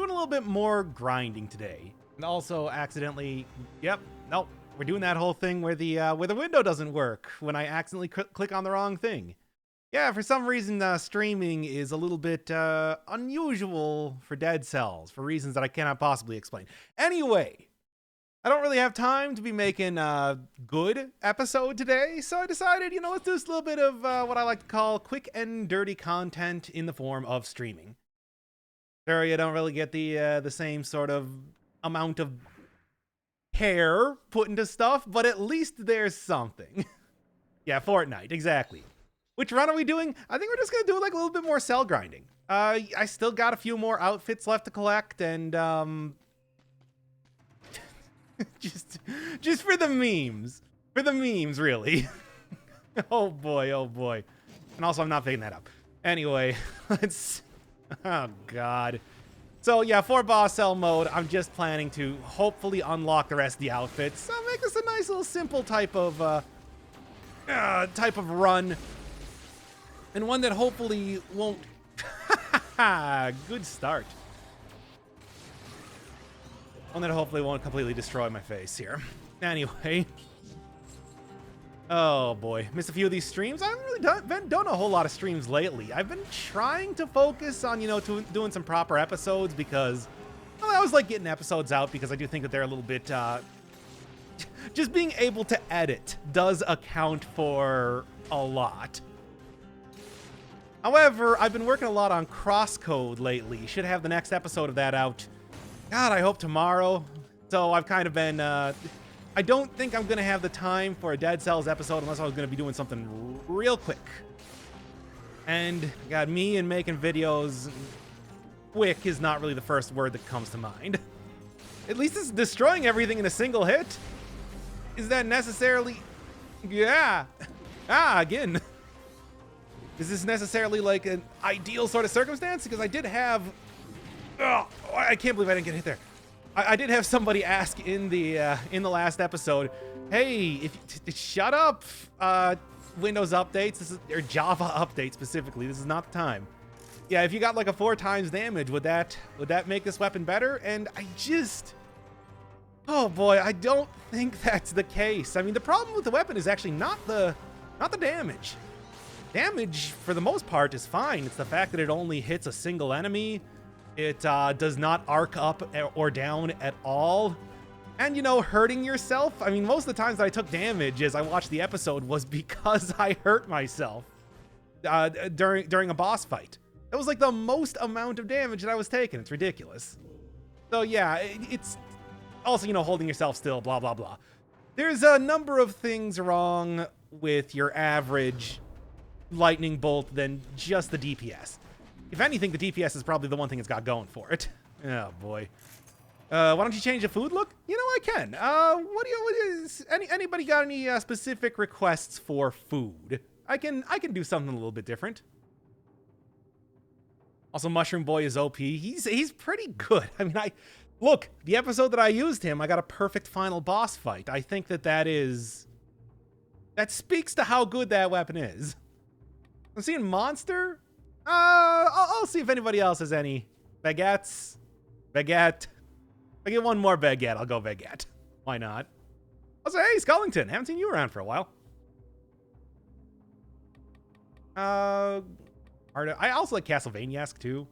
doing a little bit more grinding today. And also accidentally, yep, nope, we're doing that whole thing where the window doesn't work when I accidentally click on the wrong thing. Yeah, for some reason, streaming is a little bit unusual for Dead Cells, for reasons that I cannot possibly explain. Anyway, I don't really have time to be making a good episode today, so I decided, let's do this little bit of what I like to call quick and dirty content in the form of streaming. Sure, you don't really get the same sort of amount of care put into stuff, but at least there's something. Yeah, Fortnite, exactly. Which run are we doing? I think we're just gonna do like a little bit more cell grinding. I still got a few more outfits left to collect, and just for the memes. For the memes, really. Oh boy. And also, I'm not picking that up. Anyway, let's... Oh, God. So, yeah, for boss cell mode, I'm just planning to hopefully unlock the rest of the outfits. So make this a nice little simple type of run. And one that hopefully won't... Good start. One that hopefully won't completely destroy my face here. Anyway. Oh boy, missed a few of these streams. I haven't really done a whole lot of streams lately. I've been trying to focus on, doing some proper episodes because, well, I always like getting episodes out because I do think that they're a little bit, just being able to edit does account for a lot. However, I've been working a lot on Crosscode lately. Should have the next episode of that out. God, I hope tomorrow. So I've kind of been, I don't think I'm going to have the time for a Dead Cells episode unless I was going to be doing something real quick. And, God, me and making videos quick is not really the first word that comes to mind. At least it's destroying everything in a single hit. Is that necessarily... Yeah. Again. Is this necessarily like an ideal sort of circumstance? Because I did have... Oh, I can't believe I didn't get hit there. I did have somebody ask in the last episode, hey, shut up, Windows updates, or Java update specifically. This is not the time. Yeah, if you got like a 4 times damage, would that make this weapon better? And oh boy, I don't think that's the case. I mean, the problem with the weapon is actually not the damage. Damage, for the most part, is fine. It's the fact that it only hits a single enemy. It does not arc up or down at all. And, hurting yourself. I mean, most of the times that I took damage as I watched the episode was because I hurt myself during a boss fight. It was like the most amount of damage that I was taking. It's ridiculous. So, yeah, it's also, holding yourself still, blah, blah, blah. There's a number of things wrong with your average lightning bolt than just the DPS. If anything, the DPS is probably the one thing it's got going for it. Oh boy. Why don't you change the food look? I can. Anybody got any specific requests for food? I can do something a little bit different. Also, Mushroom Boy is OP. He's pretty good. I mean, look, the episode that I used him, I got a perfect final boss fight. I think that speaks to how good that weapon is. I'm seeing Monster. I'll see if anybody else has any. Baguettes. Baguette. If I get one more baguette, I'll go baguette. Why not? Also, hey, Skullington. Haven't seen you around for a while. I also like Castlevania-esque, too.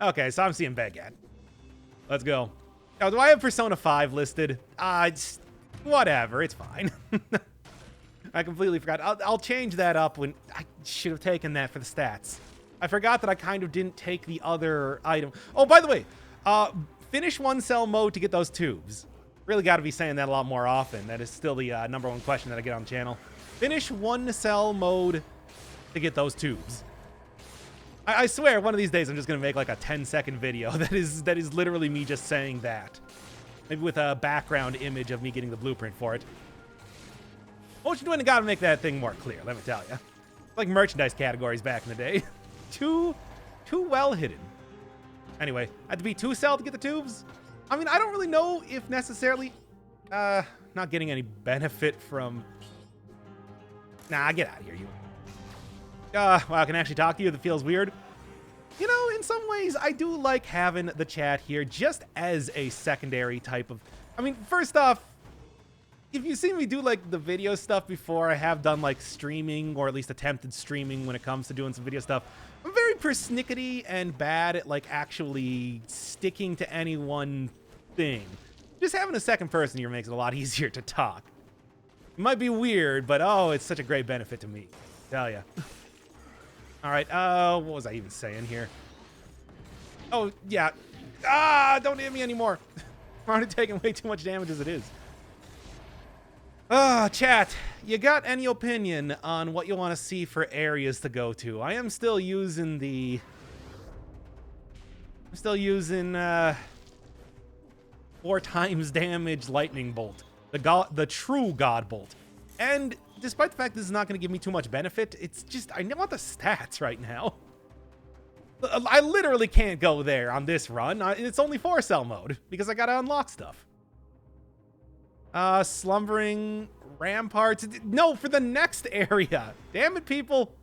Okay, so I'm seeing baguette. Let's go. Oh, do I have Persona 5 listed? It's... Whatever, it's fine. I completely forgot. I'll change that up when... I should have taken that for the stats. I forgot that I kind of didn't take the other item. Oh, by the way, finish 1 cell mode to get those tubes. Really got to be saying that a lot more often. That is still the #1 question that I get on the channel. Finish 1 cell mode to get those tubes. I swear, one of these days I'm just going to make like a 10-second video that is literally me just saying that. Maybe with a background image of me getting the blueprint for it. Motion Twin got to make that thing more clear, let me tell you. Like merchandise categories back in the day. Too well hidden. Anyway, I had to be 2 cell to get the tubes. I mean, I don't really know if necessarily not getting any benefit from... Nah, get out of here, you. Wow, I can actually talk to you. That feels weird. You know, in some ways, I do like having the chat here just as a secondary type of... I mean, first off, if you've seen me do, like, the video stuff before, I have done, like, streaming, or at least attempted streaming when it comes to doing some video stuff. I'm very persnickety and bad at, like, actually sticking to any one thing. Just having a second person here makes it a lot easier to talk. It might be weird, but, oh, it's such a great benefit to me. I tell ya. All right, what was I even saying here? Oh, yeah. Ah, don't hit me anymore. I'm already taking way too much damage as it is. Chat, you got any opinion on what you want to see for areas to go to? I am still using the... I'm still using, 4 times damage lightning bolt. The true God bolt. And despite the fact this is not going to give me too much benefit, it's just, I want the stats right now. I literally can't go there on this run. It's only 4-cell mode because I got to unlock stuff. Slumbering ramparts. No, for the next area. Damn it, people.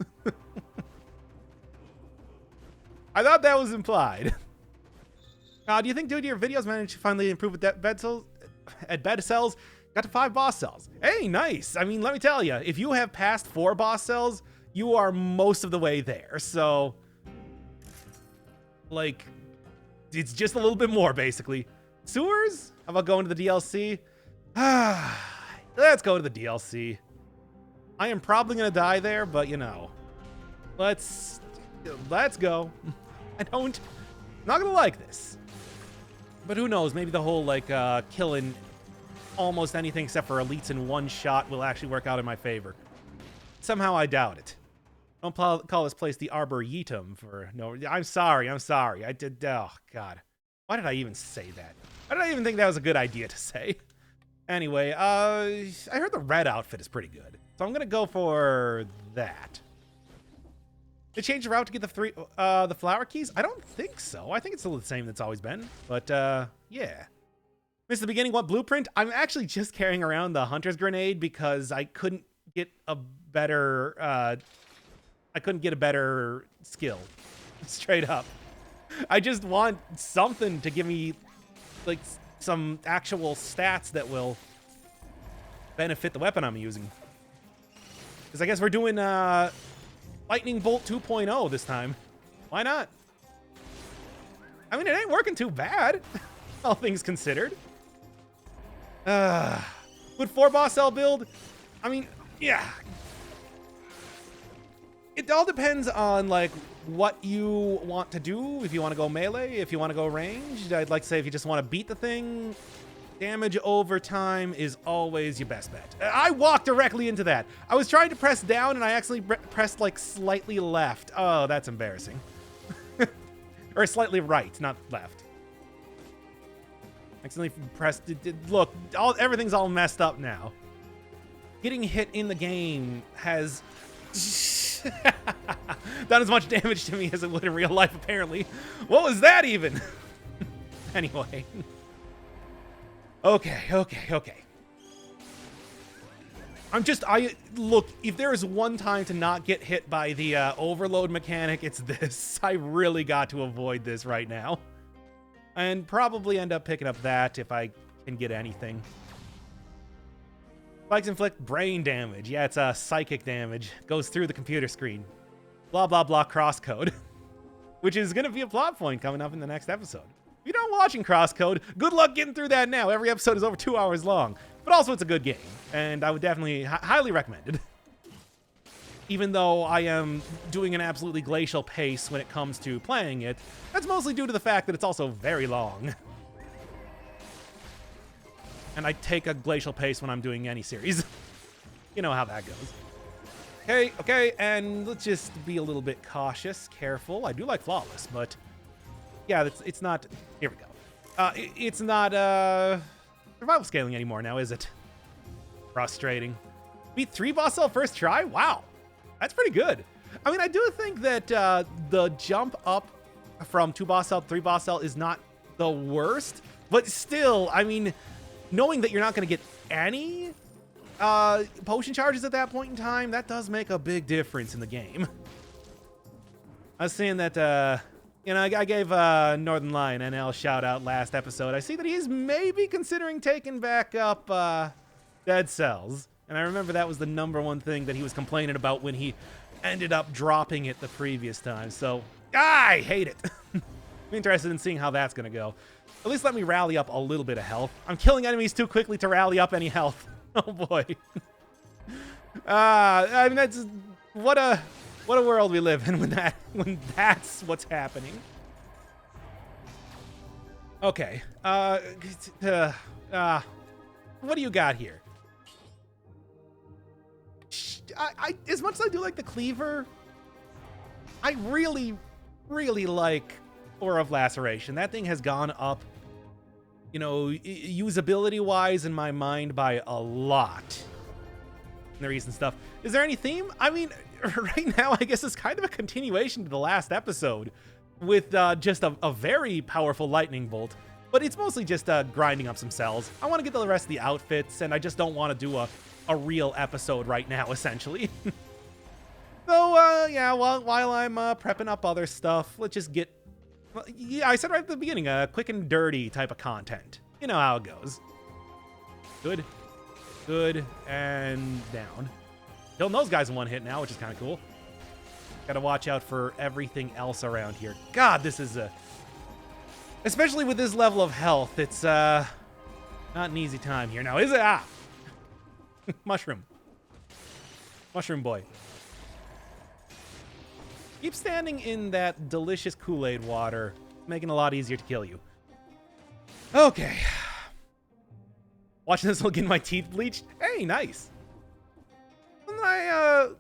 I thought that was implied. Do you think due to your videos managed to finally improve with that bed cells? Got to 5 boss cells. Hey, nice. I mean, let me tell you, if you have passed 4 boss cells, you are most of the way there. So, like, it's just a little bit more, basically. Sewers? How about going to the DLC? Let's go to the DLC. I am probably going to die there, but, you know, let's go. I'm not going to like this. But who knows? Maybe the whole, like, killing almost anything except for elites in one shot will actually work out in my favor. Somehow I doubt it. Don't call this place the Arboretum for no... I'm sorry. I did... Oh, God. Why did I even say that? Why did I even think that was a good idea to say? Anyway, I heard the red outfit is pretty good. So I'm going to go for that. They changed the route to get the flower keys? I don't think so. I think it's still the same that's always been. But, yeah. Missed the beginning. What blueprint? I'm actually just carrying around the hunter's grenade because I couldn't get a better skill. Straight up. I just want something to give me like some actual stats that will benefit the weapon I'm using. Because I guess we're doing Lightning Bolt 2.0 this time. Why not? I mean, it ain't working too bad, all things considered. Would 4 boss cell build? I mean, yeah. It all depends on, like, what you want to do. If you want to go melee, if you want to go ranged. I'd like to say if you just want to beat the thing, damage over time is always your best bet. I walked directly into that. I was trying to press down and I actually pressed, like, slightly left. Oh, that's embarrassing. Or slightly right, not left. Accidentally pressed. Look, everything's all messed up now. Getting hit in the game has done as much damage to me as it would in real life, apparently. What was that even? Anyway. Okay. Look, if there is one time to not get hit by the overload mechanic, it's this. I really got to avoid this right now. And probably end up picking up that if I can get anything. Spikes inflict brain damage. Yeah, it's psychic damage. Goes through the computer screen. Blah, blah, blah, crosscode. Which is going to be a plot point coming up in the next episode. If you're not watching crosscode, good luck getting through that now. Every episode is over 2 hours long. But also, it's a good game. And I would definitely highly recommend it. Even though I am doing an absolutely glacial pace when it comes to playing it, that's mostly due to the fact that it's also very long. And I take a glacial pace when I'm doing any series. You know how that goes. Okay, and let's just be a little bit cautious, careful. I do like flawless, but yeah, it's not... Here we go. It's not survival scaling anymore now, is it? Frustrating. Beat 3 boss cell first try? Wow. That's pretty good. I mean, I do think that the jump up from 2 boss cell to 3 boss cell is not the worst, but still, I mean, knowing that you're not going to get any potion charges at that point in time, that does make a big difference in the game. I was saying that You know, I gave Northern Lion NL shout out last episode. I see that he's maybe considering taking back up Dead Cells. And I remember that was the #1 thing that he was complaining about when he ended up dropping it the previous time. So, I hate it. I'm interested in seeing how that's going to go. At least let me rally up a little bit of health. I'm killing enemies too quickly to rally up any health. Oh, boy. I mean, that's... What a world we live in when that's what's happening. Okay. What do you got here? As much as I do like the cleaver, I really, really like Aura of Laceration. That thing has gone up, you know, usability-wise in my mind by a lot in the recent stuff. Is there any theme? I mean, right now, I guess it's kind of a continuation to the last episode with just a very powerful lightning bolt, but it's mostly just grinding up some cells. I want to get the rest of the outfits, and I just don't want to do a real episode right now, essentially. So, yeah, while I'm prepping up other stuff, let's just get... Yeah, I said right at the beginning, quick and dirty type of content. You know how it goes. Good. Good. And down. Killing those guys in one hit now, which is kind of cool. Gotta watch out for everything else around here. God, this is a... Especially with this level of health, it's not an easy time here. Now, is it? Ah! Mushroom. Mushroom boy. Keep standing in that delicious Kool-Aid water, making it a lot easier to kill you. Okay. Watching this will get my teeth bleached. Hey, nice. Something I've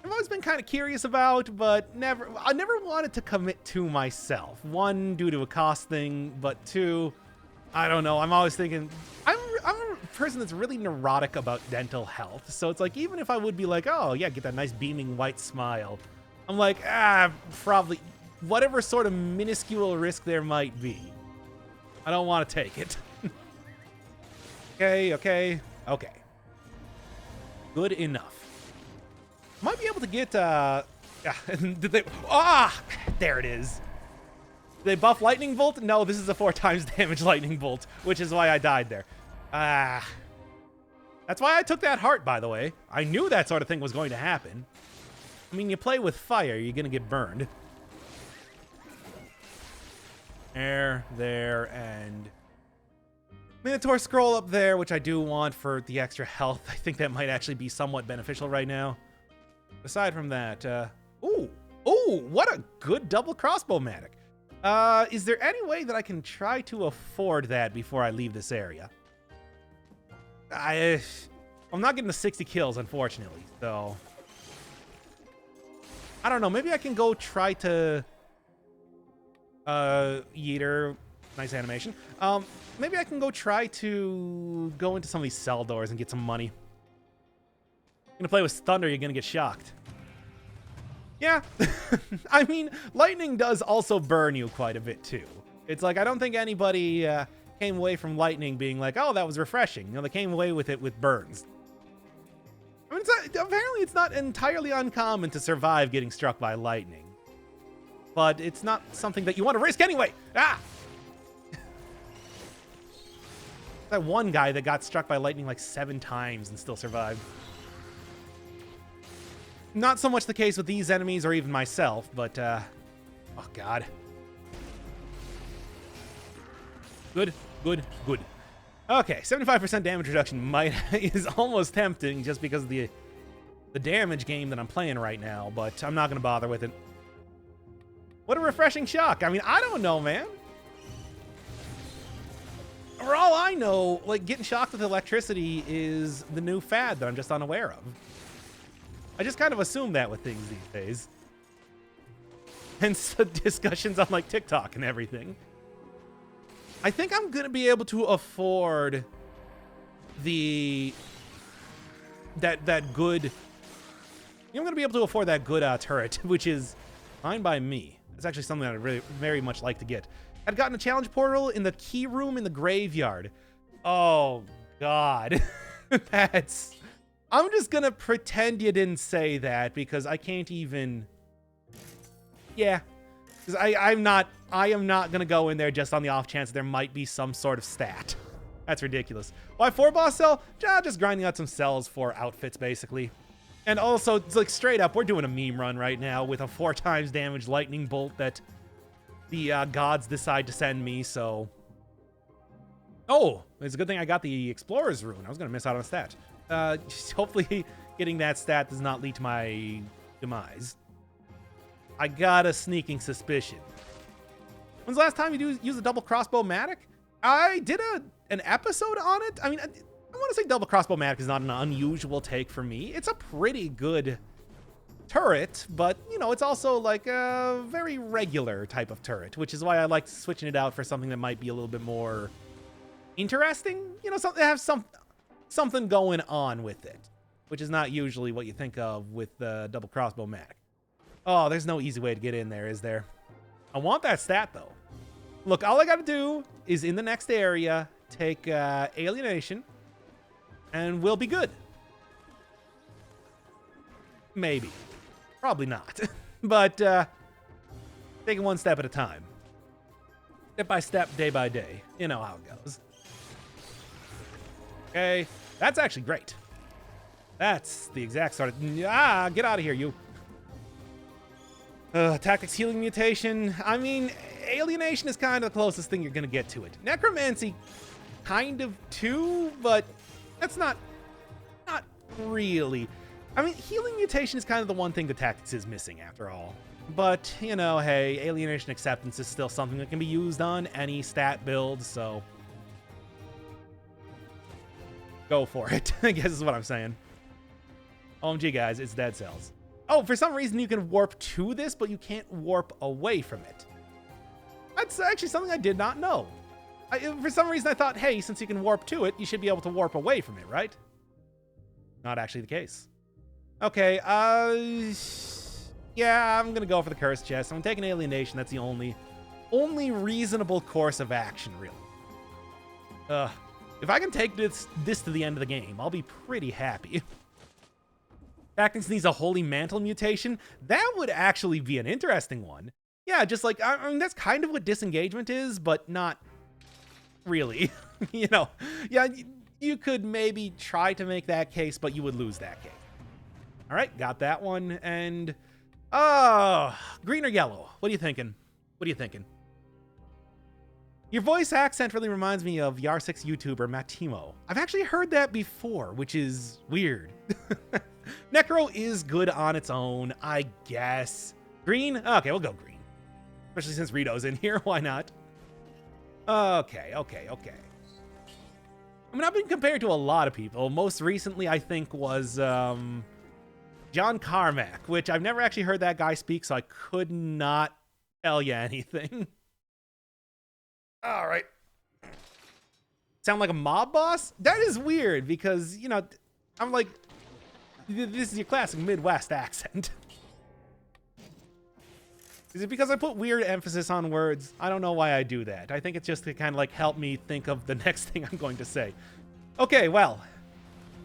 always been kind of curious about, but I never wanted to commit to myself. One, due to a cost thing, but two, I don't know. I'm always thinking, I'm a person that's really neurotic about dental health. So it's like, even if I would be like, oh yeah, get that nice beaming white smile, I'm like, probably whatever sort of minuscule risk there might be, I don't want to take it. Okay. Good enough. Might be able to get, did they, there it is. Did they buff Lightning Bolt? No, this is a 4 times damage Lightning Bolt, which is why I died there. That's why I took that heart, by the way. I knew that sort of thing was going to happen. I mean, you play with fire, you're gonna get burned. There, and... Minotaur scroll up there, which I do want for the extra health. I think that might actually be somewhat beneficial right now. Aside from that, ooh, what a good double crossbow-matic. Is there any way that I can try to afford that before I leave this area? I'm not getting the 60 kills, unfortunately, so... I don't know, maybe I can go try to... Yeeter, nice animation. Maybe I can go try to go into some of these cell doors and get some money. You're gonna play with thunder, you're gonna get shocked. Yeah, I mean, lightning does also burn you quite a bit too. It's like, I don't think anybody came away from lightning being like, oh, that was refreshing. You know, they came away with it with burns. I mean, apparently it's not entirely uncommon to survive getting struck by lightning. But it's not something that you want to risk anyway. That one guy that got struck by lightning like 7 times and still survived. Not so much the case with these enemies or even myself, but, oh god. Good. Okay, 75% damage reduction is almost tempting just because of the damage game that I'm playing right now, but I'm not going to bother with it. What a refreshing shock. I mean, I don't know, man. For all I know, like, getting shocked with electricity is the new fad that I'm just unaware of. I just kind of assume that with things these days. Hence the discussions on, like, TikTok and everything. I think I'm going to be able to afford that good... I'm going to be able to afford that good turret, which is fine by me. It's actually something that I'd really very much like to get. I'd gotten a challenge portal in the key room in the graveyard. Oh, God. That's... I'm just going to pretend you didn't say that because I can't even... Yeah. Because I am not going to go in there just on the off chance there might be some sort of stat. That's ridiculous. Why 4 boss cell? Just grinding out some cells for outfits, basically. And also, it's like straight up, we're doing a meme run right now with a 4 times damage lightning bolt that the gods decide to send me, so... Oh, it's a good thing I got the Explorer's Rune. I was going to miss out on a stat. Hopefully getting that stat does not lead to my demise. I got a sneaking suspicion. When's the last time you used a double crossbow matic? I did an episode on it. I mean, I want to say double crossbow matic is not an unusual take for me. It's a pretty good turret, but, you know, it's also like a very regular type of turret, which is why I like switching it out for something that might be a little bit more interesting. You know, something that has something going on with it, which is not usually what you think of with the double crossbow matic. Oh, there's no easy way to get in there, is there? I want that stat, though. Look, all I got to do is in the next area, take Alienation, and we'll be good. Maybe. Probably not. But taking one step at a time. Step by step, day by day. You know how it goes. Okay. That's actually great. That's the exact sort of... Ah, get out of here, you. Tactics healing mutation. I mean, alienation is kind of the closest thing you're going to get to it. Necromancy, kind of too, but that's not really. I mean, healing mutation is kind of the one thing the tactics is missing after all. But, you know, hey, alienation acceptance is still something that can be used on any stat build, so go for it, I guess is what I'm saying. OMG, guys, it's dead cells. Oh, for some reason you can warp to this, but you can't warp away from it. That's actually something I did not know. For some reason I thought, hey, since you can warp to it, you should be able to warp away from it, right? Not actually the case. Okay, yeah, I'm gonna go for the cursed chest. I'm taking alienation. That's the only reasonable course of action, really. If I can take this to the end of the game, I'll be pretty happy. Tactics needs a Holy Mantle mutation. That would actually be an interesting one. Yeah, just like, I mean, that's kind of what disengagement is, but not really. You know, yeah, you could maybe try to make that case, but you would lose that case. All right, got that one. And, green or yellow? What are you thinking? What are you thinking? Your voice accent really reminds me of Yar6 YouTuber Matimo. I've actually heard that before, which is weird. Necro is good on its own, I guess. Green? Okay, we'll go green. Especially since Rito's in here, why not? Okay. I mean, I've been compared to a lot of people. Most recently, I think, was John Carmack, which I've never actually heard that guy speak, so I could not tell you anything. All right. Sound like a mob boss? That is weird because, you know, I'm like, this is your classic Midwest accent. Is it because I put weird emphasis on words? I don't know why I do that. I think it's just to kind of like help me think of the next thing I'm going to say. Okay, well,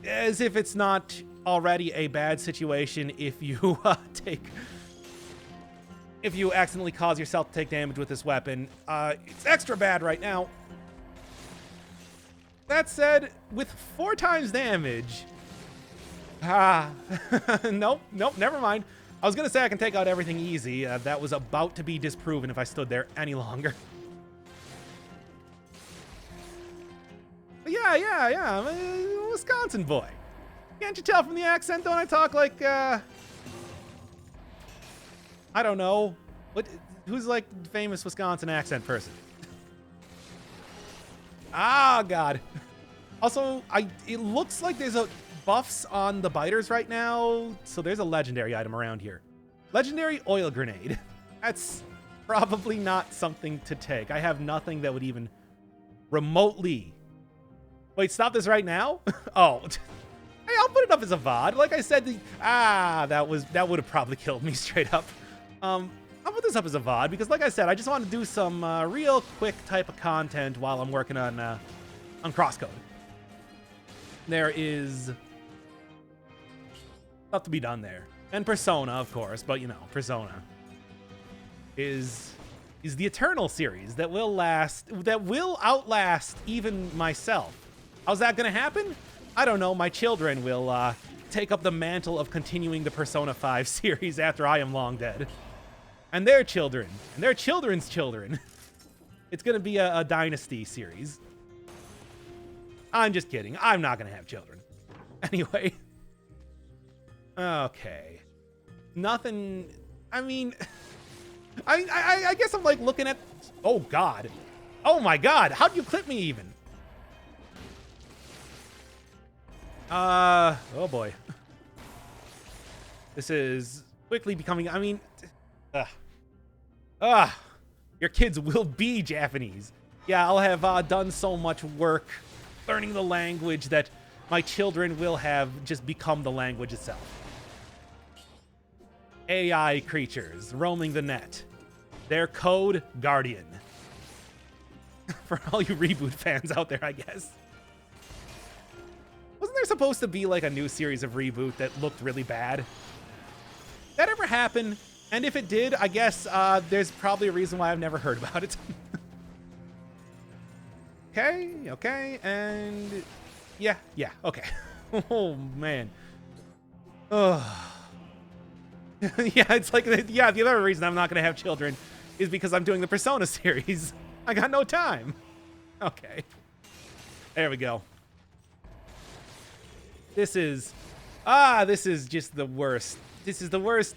as if it's not already a bad situation if you if you accidentally cause yourself to take damage with this weapon, it's extra bad right now. That said, with 4 times damage, nope, never mind. I was gonna say I can take out everything easy. That was about to be disproven if I stood there any longer. But yeah, I'm a Wisconsin boy. Can't you tell from the accent? Don't I talk like, I don't know. Who's like famous Wisconsin accent person? Ah, God. Also, it looks like there's buffs on the biters right now, so there's a legendary item around here. Legendary oil grenade. That's probably not something to take. I have nothing that would even remotely... Wait, stop this right now? Oh. Hey, I'll put it up as a VOD. Like I said, that would have probably killed me straight up. I'll put this up as a VOD because, like I said, I just want to do some real quick type of content while I'm working on Crosscode. There is stuff to be done there. And Persona, of course, but, you know, Persona is the Eternal series that will outlast even myself. How's that gonna happen? I don't know. My children will take up the mantle of continuing the Persona 5 series after I am long dead. And their children, and their children's children. It's gonna be a dynasty series. I'm just kidding. I'm not gonna have children. Anyway. Okay. Nothing. I mean, I guess I'm like looking at. Oh God. Oh my God. How'd you clip me even? Oh boy. This is quickly becoming. I mean, your kids will be Japanese. Yeah, I'll have done so much work learning the language that my children will have just become the language itself. AI creatures roaming the net. Their code, Guardian. For all you Reboot fans out there, I guess. Wasn't there supposed to be like a new series of Reboot that looked really bad? That ever happen? And if it did, I guess there's probably a reason why I've never heard about it. Okay, and yeah, okay. Oh man. Oh. Yeah, it's like, yeah, the other reason I'm not gonna have children is because I'm doing the Persona series. I got no time. Okay. There we go. This is just the worst. This is the worst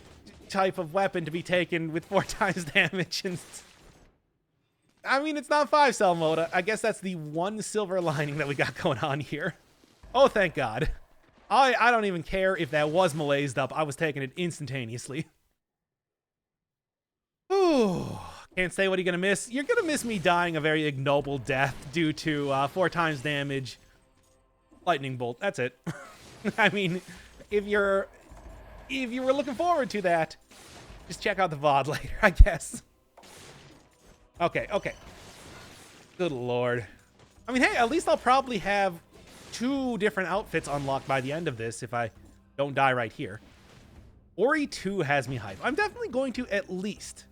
type of weapon to be taken with 4 times damage. And I mean, it's not 5-cell mode. I guess that's the one silver lining that we got going on here. Oh, thank God. I don't even care if that was malaised up. I was taking it instantaneously. Ooh. Can't say what you're gonna miss. You're gonna miss me dying a very ignoble death due to 4 times damage. Lightning bolt. That's it. I mean, if you were looking forward to that, just check out the VOD later, I guess. Okay. Good Lord. I mean, hey, at least I'll probably have 2 different outfits unlocked by the end of this if I don't die right here. Ori 2 has me hyped. I'm definitely going to at least,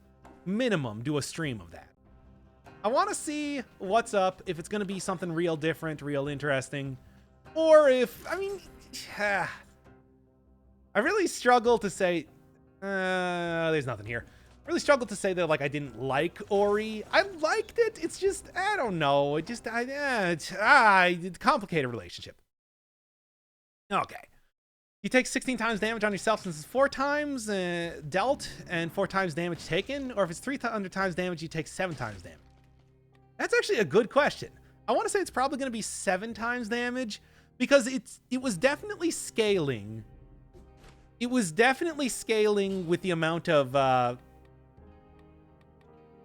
minimum, do a stream of that. I want to see what's up, if it's going to be something real different, real interesting, or if, I mean, I really struggle to say, there's nothing here. I really struggle to say that, like, I didn't like Ori. I liked it. It's just, I don't know. It just, it's a complicated relationship. Okay. You take 16 times damage on yourself since it's 4 times dealt and 4 times damage taken, or if it's 300 times damage, you take 7 times damage. That's actually a good question. I want to say it's probably going to be 7 times damage because it was definitely scaling. It was definitely scaling with the amount of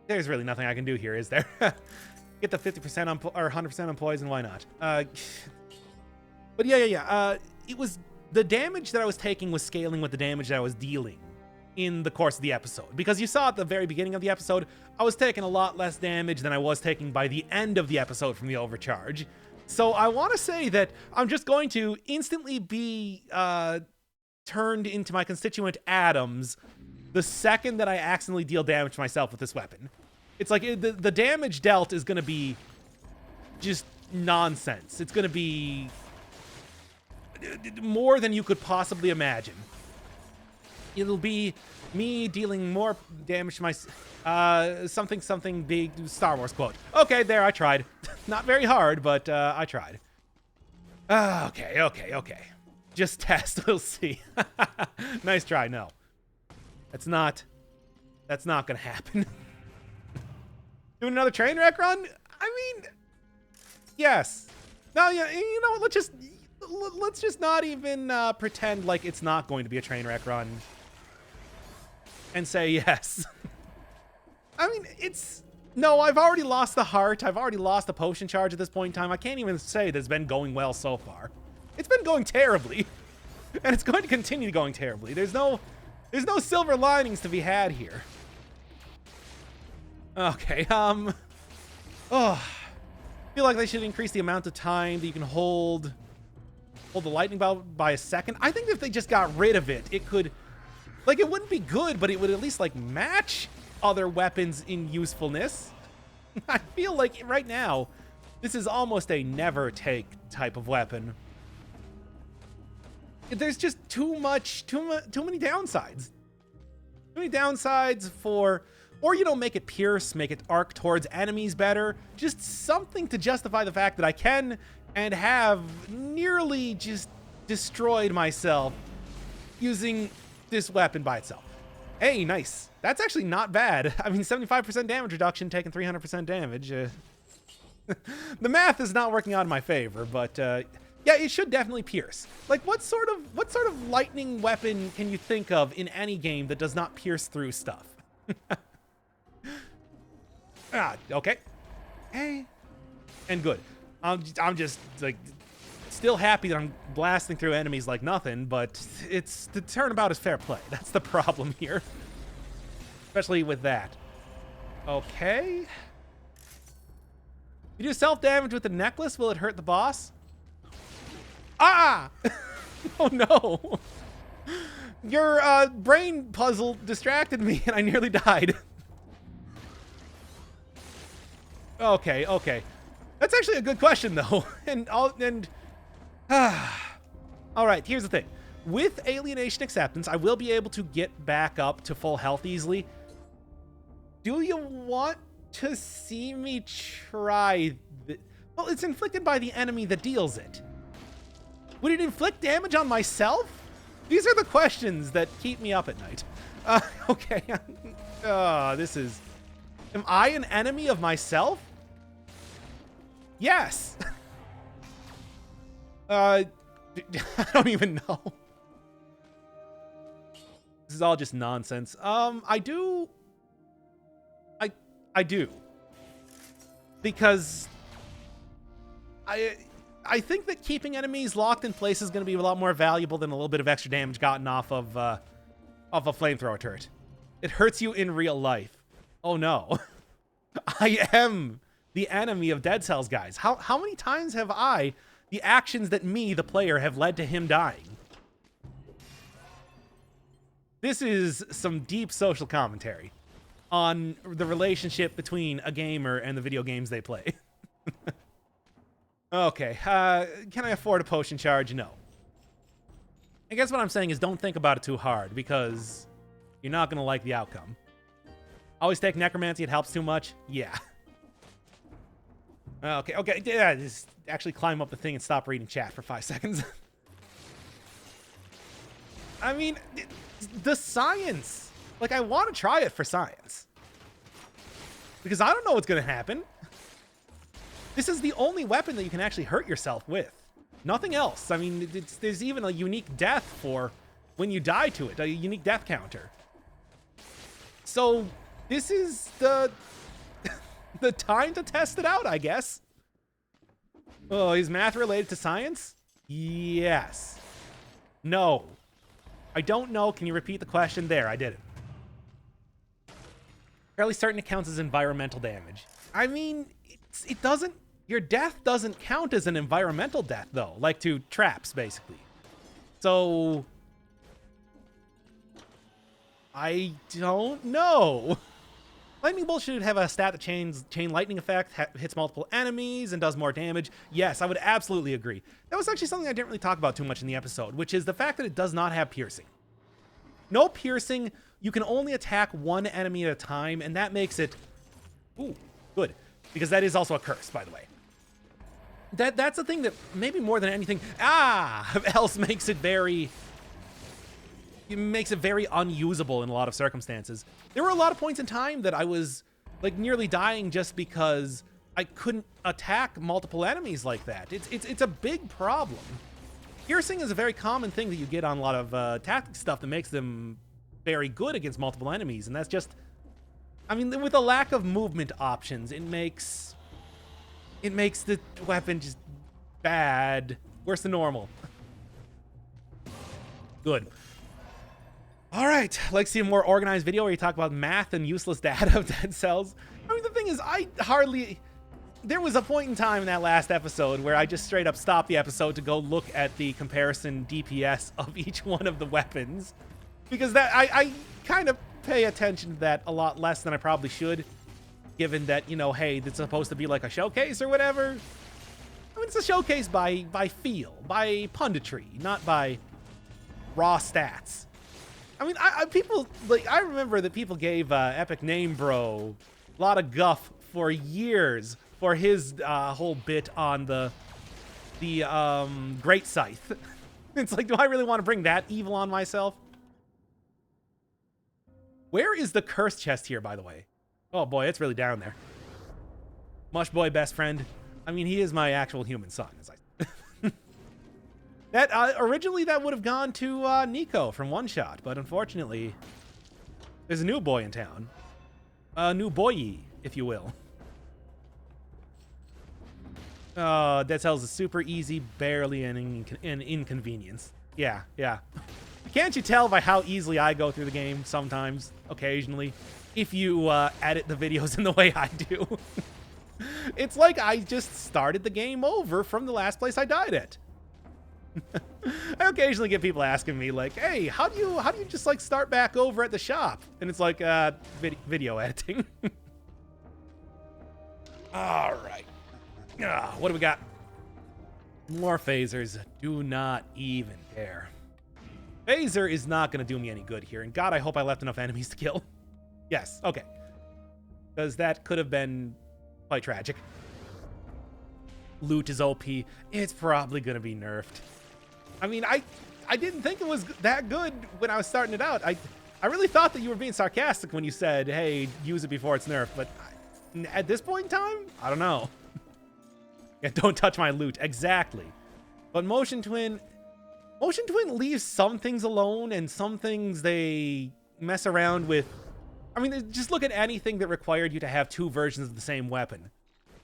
there's really nothing I can do here, is there? Get the 50% or 100% on poison, why not? But yeah. It was the damage that I was taking was scaling with the damage that I was dealing in the course of the episode. Because you saw at the very beginning of the episode, I was taking a lot less damage than I was taking by the end of the episode from the overcharge. So I want to say that I'm just going to instantly be turned into my constituent atoms the second that I accidentally deal damage to myself with this weapon. It's like the damage dealt is going to be just nonsense. It's going to be more than you could possibly imagine. It'll be me dealing more damage to my something big Star Wars quote. Okay, there, I tried. Not very hard, but I tried. Okay. Just test, we'll see. Nice try, no. That's not gonna happen. Doing another train wreck run? I mean, yes. No, yeah, you know what, let's just not even pretend like it's not going to be a train wreck run and say yes. I mean, no, I've already lost the heart. I've already lost the potion charge at this point in time. I can't even say that it's been going well so far. It's been going terribly, and it's going to continue going terribly. There's no silver linings to be had here. Okay, I feel like they should increase the amount of time that you can hold the lightning bolt by a second. I think if they just got rid of it, it could, like, it wouldn't be good, but it would at least, like, match other weapons in usefulness. I feel like right now, this is almost a never take type of weapon. There's just too many downsides. Too many downsides for, or, you know, make it pierce, make it arc towards enemies better. Just something to justify the fact that I can and have nearly just destroyed myself using this weapon by itself. Hey, nice. That's actually not bad. I mean, 75% damage reduction, taking 300% damage. The math is not working out in my favor, but yeah, it should definitely pierce. Like, what sort of lightning weapon can you think of in any game that does not pierce through stuff? Okay. Hey, and good. I'm just like still happy that I'm blasting through enemies like nothing, but it's the turnabout is fair play. That's the problem here, especially with that. Okay. You do self-damage with the necklace. Will it hurt the boss? Ah! Oh no. Your brain puzzle distracted me and I nearly died. Okay, okay. That's actually a good question though. All right, here's the thing. With Alienation Acceptance, I will be able to get back up to full health easily. Do you want to see me try well, it's inflicted by the enemy that deals it. Would it inflict damage on myself? These are the questions that keep me up at night. Okay. This is... Am I an enemy of myself? Yes. I don't even know. This is all just nonsense. I do. Because I think that keeping enemies locked in place is going to be a lot more valuable than a little bit of extra damage gotten off of a flamethrower turret. It hurts you in real life. Oh no. I am the enemy of Dead Cells, guys. How many times have the actions that me, the player, have led to him dying? This is some deep social commentary on the relationship between a gamer and the video games they play. Okay, can I afford a potion charge? No. I guess what I'm saying is don't think about it too hard, because you're not going to like the outcome. Always take necromancy, it helps too much? Yeah. Okay, yeah, just actually climb up the thing and stop reading chat for 5 seconds. I mean, the science. Like, I want to try it for science. Because I don't know what's going to happen. This is the only weapon that you can actually hurt yourself with. Nothing else. I mean, there's even a unique death for when you die to it. A unique death counter. So, this is the time to test it out, I guess. Oh, is math related to science? Yes. No. I don't know. Can you repeat the question? There, I did it. Fairly certain it counts as environmental damage. I mean, it doesn't... Your death doesn't count as an environmental death, though. Like to traps, basically. So... I don't know. Lightning Bolt should have a stat that chain lightning effect, hits multiple enemies, and does more damage. Yes, I would absolutely agree. That was actually something I didn't really talk about too much in the episode, which is the fact that it does not have piercing. No piercing, you can only attack one enemy at a time, and that makes it... Ooh, good. Because that is also a curse, by the way. That's the thing that maybe more than anything else makes it very... It makes it very unusable in a lot of circumstances. There were a lot of points in time that I was like nearly dying just because I couldn't attack multiple enemies like that. It's a big problem. Piercing is a very common thing that you get on a lot of tactic stuff that makes them very good against multiple enemies, and that's just... I mean, with a lack of movement options, it makes the weapon just bad. Worse than normal. Good. All right, like see a more organized video where you talk about math and useless data of Dead Cells. I mean, the thing is, there was a point in time in that last episode where I just straight up stopped the episode to go look at the comparison DPS of each one of the weapons. Because I kind of pay attention to that a lot less than I probably should, given that, you know, hey, it's supposed to be like a showcase or whatever. I mean, it's a showcase by feel, by punditry, not by raw stats. I mean, people, like, I remember that people gave Epic Name Bro a lot of guff for years for his whole bit on the Great Scythe. It's like, do I really want to bring that evil on myself? Where is the curse chest here, by the way? Oh boy, it's really down there. Mush boy best friend. I mean, he is my actual human son. As I that originally that would have gone to Nico from One Shot, but unfortunately, there's a new boy in town. A new boy, if you will. Dead Cells is super easy, barely an inconvenience. Yeah. Can't you tell by how easily I go through the game sometimes, occasionally, if you edit the videos in the way I do? It's like I just started the game over from the last place I died at. I occasionally get people asking me like, hey, how do you just like start back over at the shop? And it's like, video editing. All right. What do we got? More phasers. Do not even care. Phaser is not going to do me any good here. And God, I hope I left enough enemies to kill. Yes, okay. Because that could have been quite tragic. Loot is OP. It's probably going to be nerfed. I mean, I didn't think it was that good when I was starting it out. I really thought that you were being sarcastic when you said, hey, use it before it's nerfed. But at this point in time, I don't know. Yeah, don't touch my loot. Exactly. But Motion Twin leaves some things alone, and some things they mess around with. I mean, just look at anything that required you to have two versions of the same weapon.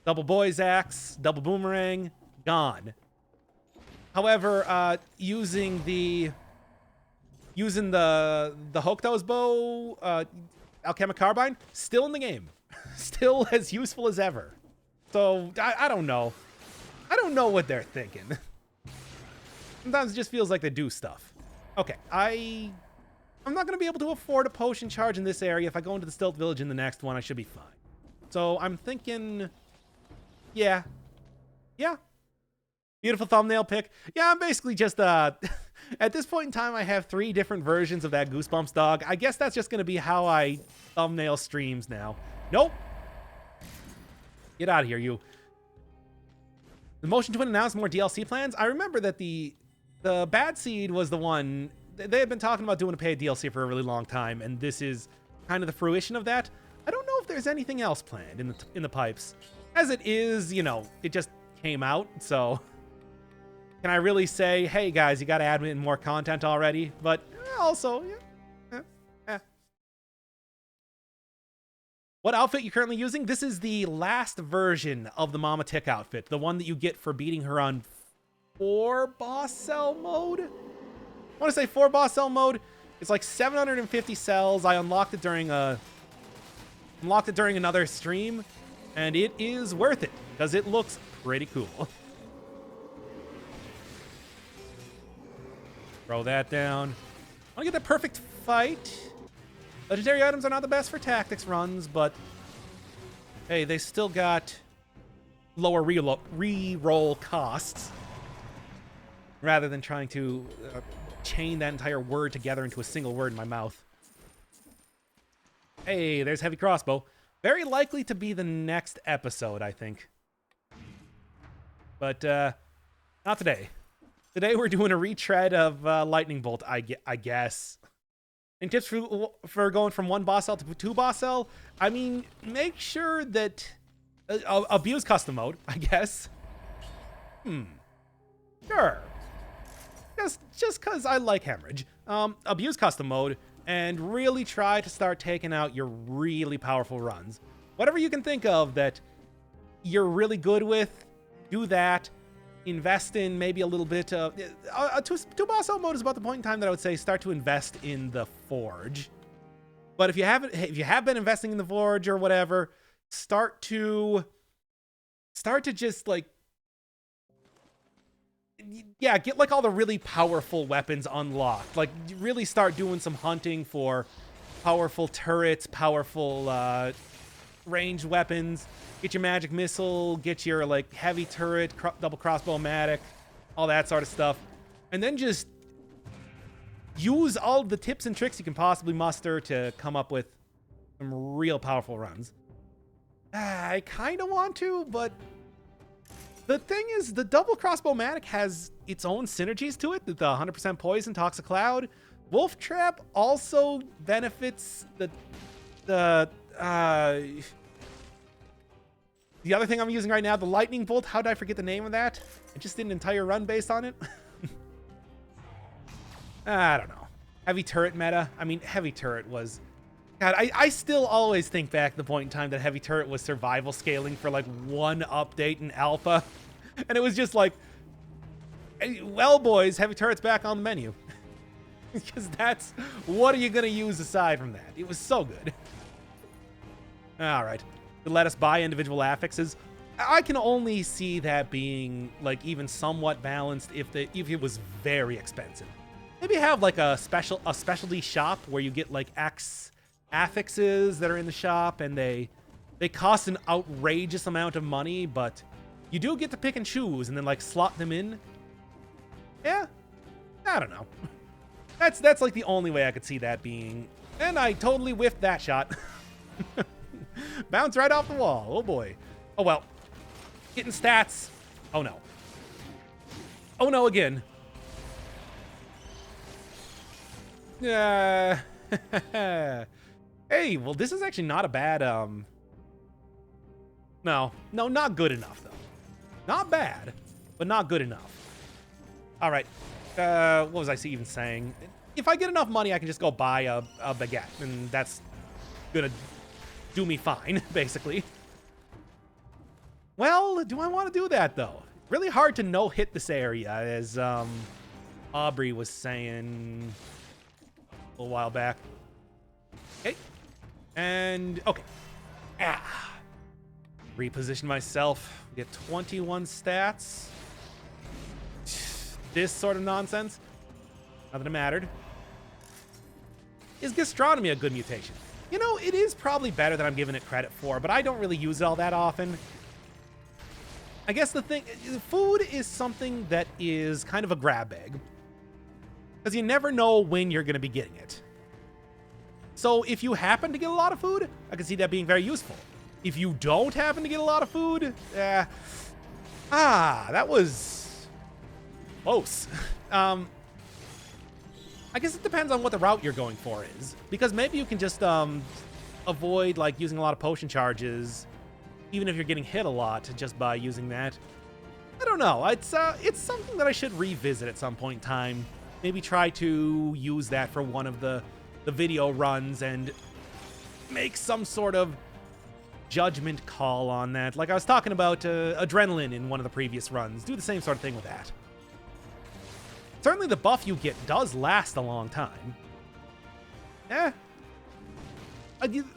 Double Boy's Axe, double Boomerang, gone. However, using the Hokuto's bow, Alchemic Carbine, still in the game. Still as useful as ever. So, I don't know. I don't know what they're thinking. Sometimes it just feels like they do stuff. Okay, I'm not going to be able to afford a potion charge in this area. If I go into the Stealth Village in the next one, I should be fine. So I'm thinking, yeah. Beautiful thumbnail pick. Yeah, I'm basically just, at this point in time, I have 3 different versions of that Goosebumps dog. I guess that's just going to be how I thumbnail streams now. Nope. Get out of here, you. The Motion Twin announced more DLC plans. I remember that the Bad Seed was the one. They had been talking about doing a paid DLC for a really long time, and this is kind of the fruition of that. I don't know if there's anything else planned in the pipes. As it is, you know, it just came out, so can I really say, hey guys, you got to add in more content already? But also, yeah. What outfit you currently using? This is the last version of the Mama Tick outfit, the one that you get for beating her on 4 boss cell mode. I want to say 4 boss cell mode. It's like 750 cells. I unlocked it during another stream, and it is worth it because it looks pretty cool. Throw that down. I want to get the perfect fight. Legendary items are not the best for tactics runs, but hey, they still got lower re-roll costs rather than trying to chain that entire word together into a single word in my mouth. Hey, there's Heavy Crossbow. Very likely to be the next episode, I think. But not today. Today we're doing a retread of Lightning Bolt, I guess. And tips for going from 1 boss cell to 2 boss cell? I mean, make sure that... abuse custom mode, I guess. Sure. Just because I like hemorrhage. Abuse custom mode, and really try to start taking out your really powerful runs. Whatever you can think of that you're really good with, do that. Invest in maybe a little bit of... 2 boss cell mode is about the point in time that I would say start to invest in the Forge. But if you have been investing in the Forge or whatever, start to just like... Yeah, get like all the really powerful weapons unlocked. Like really start doing some hunting for powerful turrets, powerful ranged weapons. Get your magic missile, get your like heavy turret, double crossbow-matic, all that sort of stuff. And then just use all the tips and tricks you can possibly muster to come up with some real powerful runs. I kind of want to, but the thing is, the double crossbow-matic has its own synergies to it. The 100% poison, Toxic Cloud. Wolf Trap also benefits the other thing I'm using right now, the Lightning Bolt. How did I forget the name of that? I just did an entire run based on it. I don't know. Heavy turret meta. I mean, heavy turret was... God, I still always think back to the point in time that heavy turret was survival scaling for like one update in alpha. And it was just like, hey, well, boys, heavy turret's back on the menu. Because that's... What are you going to use aside from that? It was so good. All right. To let us buy individual affixes. I can only see that being like even somewhat balanced if it was very expensive. Maybe have like a specialty shop where you get like X affixes that are in the shop and they cost an outrageous amount of money, but you do get to pick and choose and then like slot them in. Yeah, I don't know. That's like the only way I could see that being. And I totally whiffed that shot. Bounce right off the wall. Oh boy. Oh well. Getting stats. Oh no. Oh no again. Yeah. Hey, well, this is actually not a bad, No, not good enough, though. Not bad, but not good enough. All right. What was I even saying? If I get enough money, I can just go buy a baguette, and that's gonna do me fine, basically. Well, do I want to do that, though? Really hard to no-hit this area, as, Aubrey was saying a little while back. Okay. And, okay. Reposition myself. Get 21 stats. This sort of nonsense. Not that it mattered. Is gastronomy a good mutation? You know, it is probably better than I'm giving it credit for, but I don't really use it all that often. I guess the thing, food is something that is kind of a grab bag. Because you never know when you're going to be getting it. So if you happen to get a lot of food, I can see that being very useful. If you don't happen to get a lot of food, that was close. I guess it depends on what the route you're going for is. Because maybe you can just avoid like using a lot of potion charges, even if you're getting hit a lot, just by using that. I don't know. It's something that I should revisit at some point in time. Maybe try to use that for one of the video runs and make some sort of judgment call on that. Like I was talking about adrenaline in one of the previous runs. Do the same sort of thing with that. Certainly the buff you get does last a long time.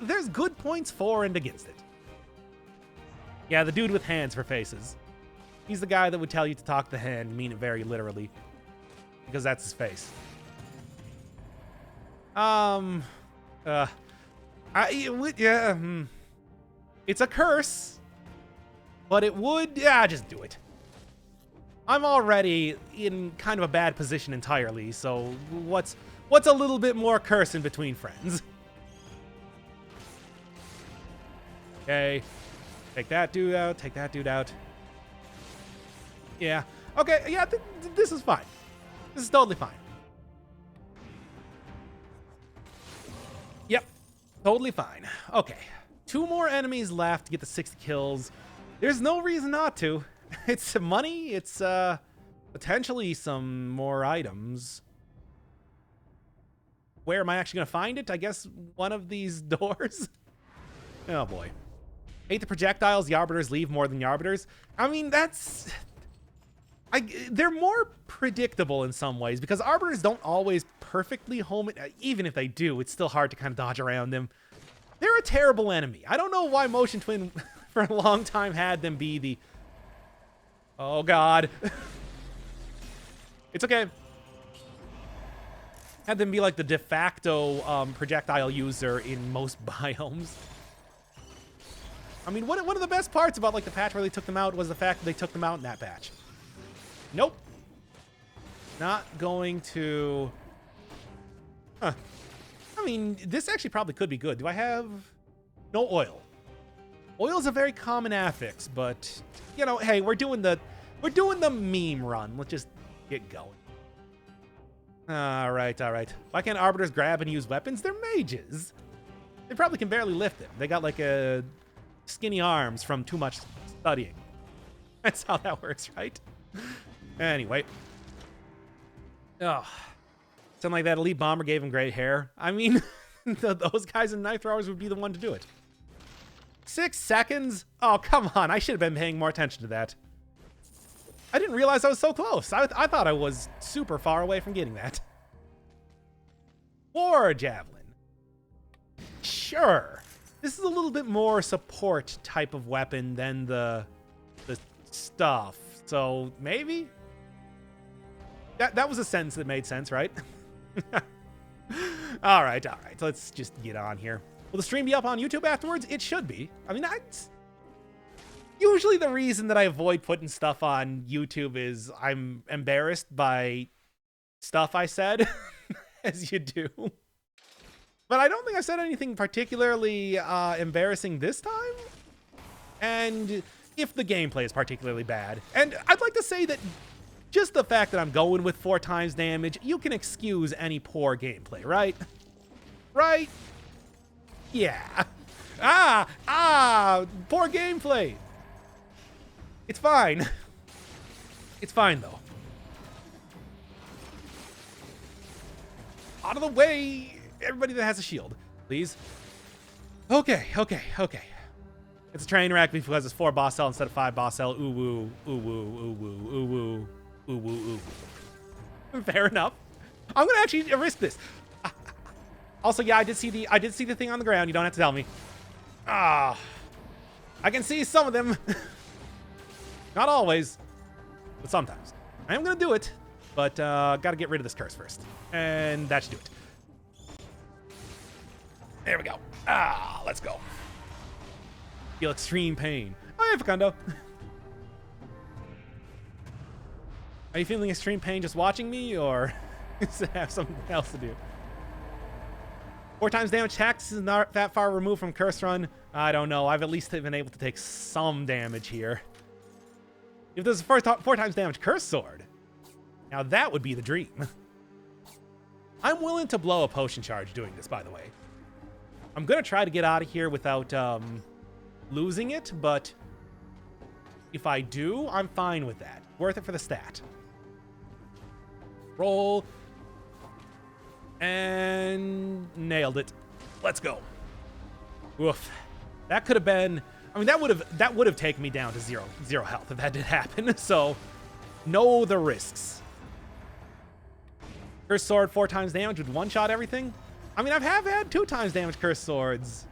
There's good points for and against it. Yeah, the dude with hands for faces. He's the guy that would tell you to talk the hand, mean it very literally. Because that's his face. It's a curse, but it would, just do it. I'm already in kind of a bad position entirely, so what's a little bit more curse in between friends? Okay, take that dude out, take that dude out. Yeah, okay, yeah, this is fine. This is totally fine. Yep, totally fine. Okay, 2 more enemies left to get the 60 kills. There's no reason not to. It's money, it's potentially some more items. Where am I actually going to find it? I guess one of these doors? Oh boy. Hate the projectiles the Arbiters leave more than the Arbiters. I mean, that's... they're more predictable in some ways because Arbiters don't always perfectly home it. Even if they do, it's still hard to kind of dodge around them. They're a terrible enemy. I don't know why Motion Twin for a long time had them be the... Oh, God. It's okay. Had them be like the de facto projectile user in most biomes. I mean, one of the best parts about like the patch where they took them out was the fact that they took them out in that patch. Nope. Not going to... Huh. I mean, this actually probably could be good. Do I have... No oil. Oil is a very common affix, but, you know, hey, we're doing the meme run. Let's just get going. All right, all right. Why can't arbiters grab and use weapons? They're mages. They probably can barely lift them. They got like a skinny arms from too much studying. That's how that works, right? Anyway. Oh, something like that elite bomber gave him great hair. I mean, those guys in knife throwers would be the one to do it. 6 seconds? Oh, come on. I should have been paying more attention to that. I didn't realize I was so close. I thought I was super far away from getting that. Or a javelin. Sure. This is a little bit more support type of weapon than the stuff. So maybe? That was a sentence that made sense, right? All right. Let's just get on here. Will the stream be up on YouTube afterwards? It should be. I mean, usually the reason that I avoid putting stuff on YouTube is I'm embarrassed by stuff I said, as you do. But I don't think I said anything particularly embarrassing this time. And if the gameplay is particularly bad, and I'd like to say that just the fact that I'm going with 4 times damage, you can excuse any poor gameplay, right? Right? Yeah. Poor gameplay. It's fine. It's fine, though. Out of the way, everybody that has a shield, please. Okay. It's a train wreck because it's 4 boss cell instead of 5 boss cell. Ooh woo, ooh woo, ooh woo, ooh woo, ooh woo, ooh woo. Fair enough. I'm gonna actually risk this. Also, yeah, I did see the thing on the ground. You don't have to tell me. I can see some of them. Not always, but sometimes. I am gonna do it, but gotta get rid of this curse first, and that should do it. There we go. Let's go. Feel extreme pain. Oh, yeah, Facundo. Are you feeling extreme pain just watching me, or does it have something else to do? 4 times damage tax is not that far removed from curse run. I don't know. I've at least been able to take some damage here. If there's a 4 times damage curse sword, now that would be the dream. I'm willing to blow a potion charge doing this, by the way. I'm going to try to get out of here without losing it, but if I do, I'm fine with that. Worth it for the stat. Roll. And nailed it. Let's go. Woof. That could have been... I mean, that would have taken me down to zero health if that did happen. So, know the risks. Curse sword, 4 times damage would one-shot everything. I mean, I have had 2 times damage curse swords.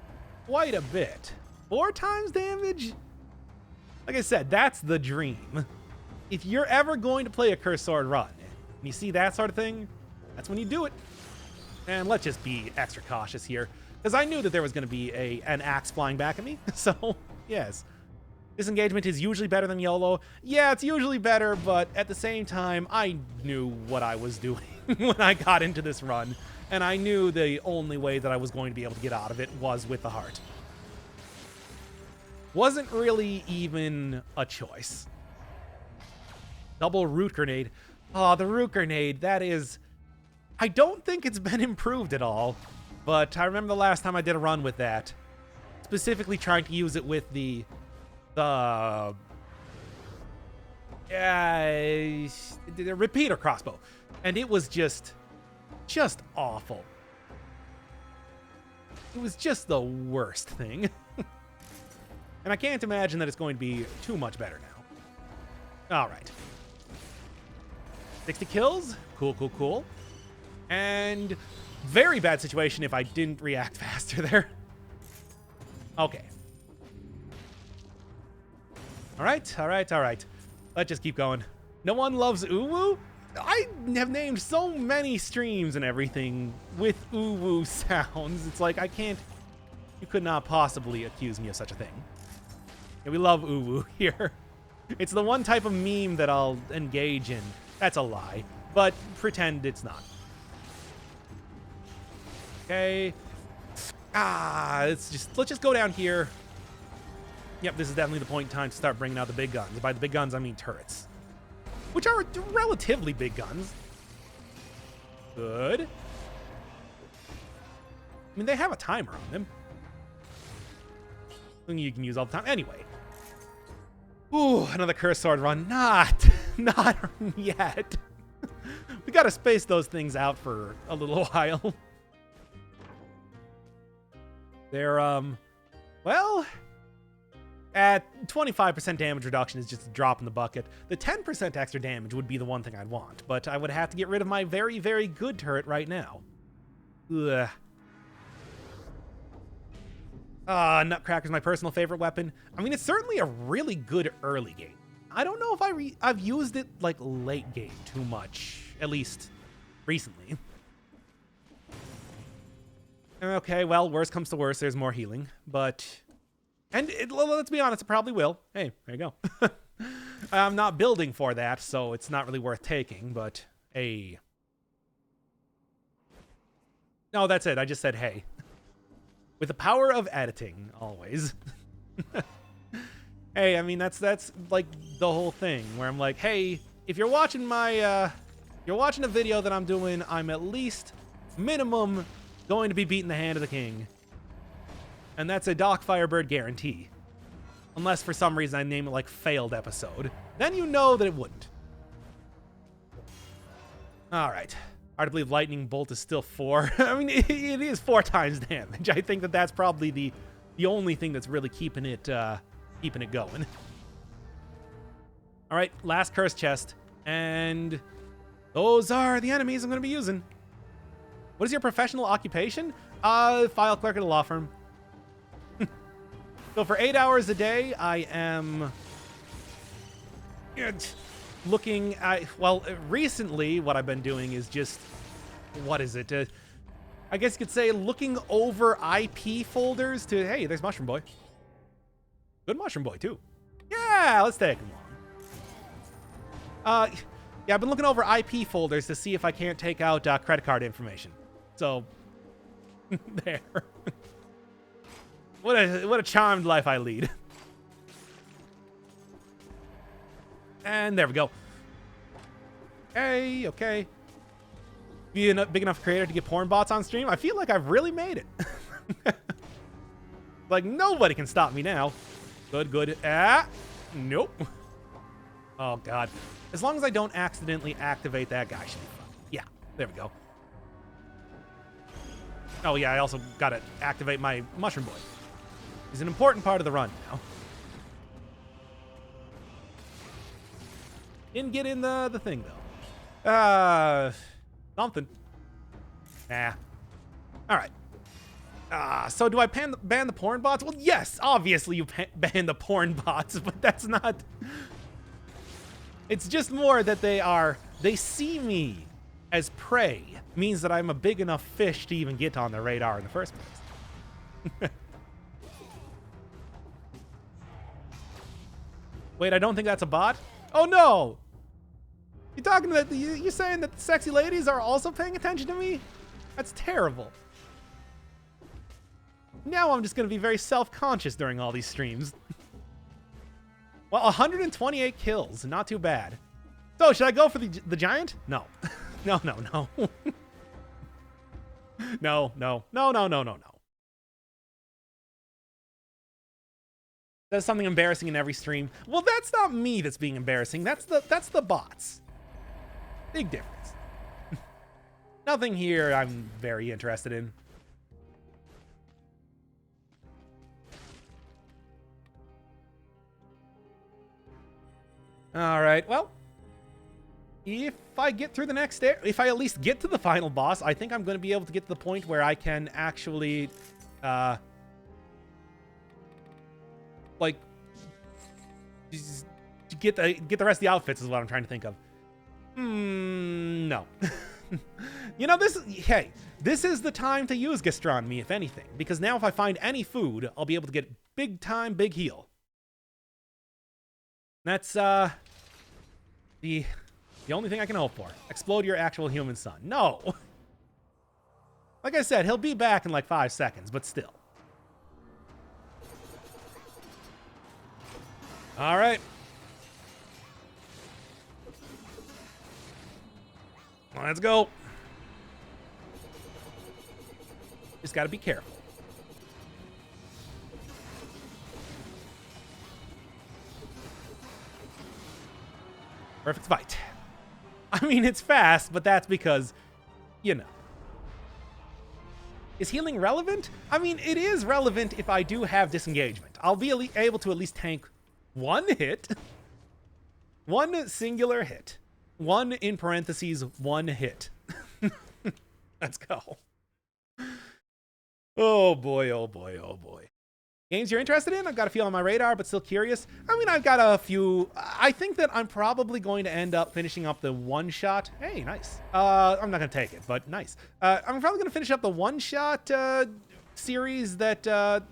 Quite a bit. 4 times damage? Like I said, that's the dream. If you're ever going to play a curse sword run, and you see that sort of thing, that's when you do it. And let's just be extra cautious here, because I knew that there was going to be an axe flying back at me. So, yes. Disengagement is usually better than YOLO. Yeah, it's usually better, but at the same time, I knew what I was doing when I got into this run. And I knew the only way that I was going to be able to get out of it was with the heart. Wasn't really even a choice. Double root grenade. Oh, the root grenade, that is... I don't think it's been improved at all, but I remember the last time I did a run with that, specifically trying to use it with the repeater crossbow, and it was just awful. It was just the worst thing. And I can't imagine that it's going to be too much better now. All right. 60 kills. Cool. And very bad situation if I didn't react faster there. Okay. All right. Let's just keep going. No one loves Uwu? I have named so many streams and everything with ooh-woo sounds. It's like, I can't... You could not possibly accuse me of such a thing. Yeah, we love ooh-woo here. It's the one type of meme that I'll engage in. That's a lie, but pretend it's not. Okay. Let's just go down here. Yep, this is definitely the point in time to start bringing out the big guns. By the big guns, I mean turrets, which are relatively big guns. Good. I mean, they have a timer on them. Something you can use all the time. Anyway. Ooh, another cursed sword run. Not yet. We gotta space those things out for a little while. They're, well, at 25% damage reduction is just a drop in the bucket. The 10% extra damage would be the one thing I'd want, but I would have to get rid of my very, very good turret right now. Ugh. Nutcracker's my personal favorite weapon. I mean, it's certainly a really good early game. I don't know if I've used it, like, late game too much, at least recently. Okay, well, worst comes to worst, there's more healing, but... And let's be honest, it probably will. Hey, there you go. I'm not building for that, so it's not really worth taking, but hey. No, that's it. I just said hey. With the power of editing, always. Hey, I mean, that's like the whole thing, where I'm like, hey, if you're watching my, you're watching a video that I'm doing, I'm at least minimum going to be beating the hand of the king. And that's a Doc Firebird guarantee. Unless for some reason I name it like failed episode. Then you know that it wouldn't. Alright. Hard to believe lightning bolt is still 4. I mean, it is 4 times damage. I think that's probably the only thing that's really keeping it going. Alright, last curse chest. And those are the enemies I'm going to be using. What is your professional occupation? File clerk at a law firm. So for 8 hours a day, I am looking at, well, recently what I've been doing is just, what is it? I guess you could say looking over IP folders to, hey, there's Mushroom Boy. Good Mushroom Boy, too. Yeah, let's take him along. Yeah, I've been looking over IP folders to see if I can't take out credit card information. So, there. What a charmed life I lead. And there we go. Hey, okay. Be a big enough creator to get porn bots on stream? I feel like I've really made it. Like, nobody can stop me now. Good, good. Nope. Oh, God. As long as I don't accidentally activate that guy, should be fine. Yeah, there we go. Oh, yeah, I also got to activate my Mushroom Boy. He's an important part of the run now. Didn't get in the thing, though. Something. Nah. All right. So do I ban the porn bots? Well, yes, obviously you ban the porn bots, but that's not... It's just more that they see me as prey. Means that I'm a big enough fish to even get on their radar in the first place. Wait, I don't think that's a bot? Oh, no! You saying that the sexy ladies are also paying attention to me? That's terrible. Now I'm just going to be very self-conscious during all these streams. Well, 128 kills. Not too bad. So, should I go for the giant? No. No, no, no. No, no. No, no, no, no, no. There's something embarrassing in every stream. Well, that's not me that's being embarrassing. That's the bots. Big difference. Nothing here I'm very interested in. All right, well, if I get through the next if I at least get to the final boss, I think I'm going to be able to get to the point where I can actually, like, get the rest of the outfits is what I'm trying to think of. no. You know, hey, this is the time to use gastronomy, if anything, because now if I find any food, I'll be able to get big time, big heal. That's, the only thing I can hope for. Explode your actual human son. No! Like I said, he'll be back in like 5 seconds, but still. All right. Let's go. Just gotta be careful. Perfect fight. I mean, it's fast, but that's because, you know. Is healing relevant? I mean, it is relevant if I do have disengagement. I'll be able to at least tank one hit. One singular hit. One, in parentheses, one hit. Let's go. Oh boy, oh boy, oh boy. Games you're interested in? I've got a few on my radar, but still curious. I mean, I've got a few. I think that I'm probably going to end up finishing up the one-shot. Hey, nice. I'm not going to take it, but nice. I'm probably going to finish up the one-shot series that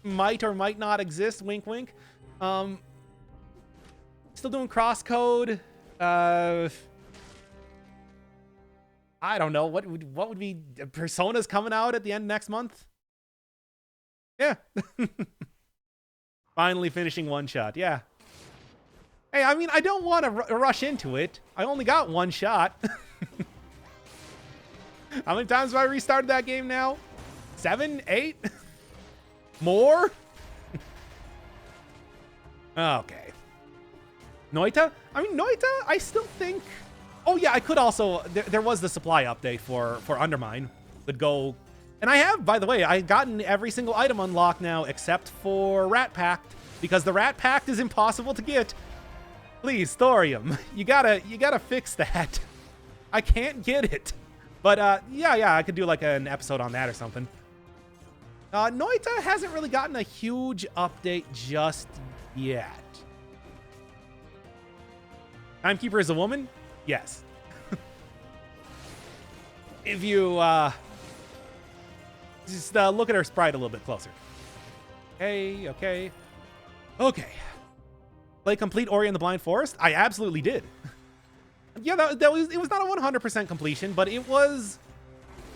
might or might not exist. Wink, wink. Still doing crosscode. I don't know. What would be Persona's coming out at the end of next month? Yeah. Finally finishing one shot. Yeah. Hey, I mean, I don't want to rush into it. I only got one shot. How many times have I restarted that game now? 7, 8? More? Okay. Noita? I mean, Noita, I still think... Oh, yeah, I could also... There was the supply update for Undermine. Would go... And I have, by the way, I've gotten every single item unlocked now except for Rat Pact, because the Rat Pact is impossible to get. Please, Thorium, you gotta fix that. I can't get it. But yeah, I could do like an episode on that or something. Noita hasn't really gotten a huge update just yet. Timekeeper is a woman? Yes. If you just look at her sprite a little bit closer. Okay. Play complete Ori and the Blind Forest? I absolutely did. Yeah, it was not a 100% completion, but it was...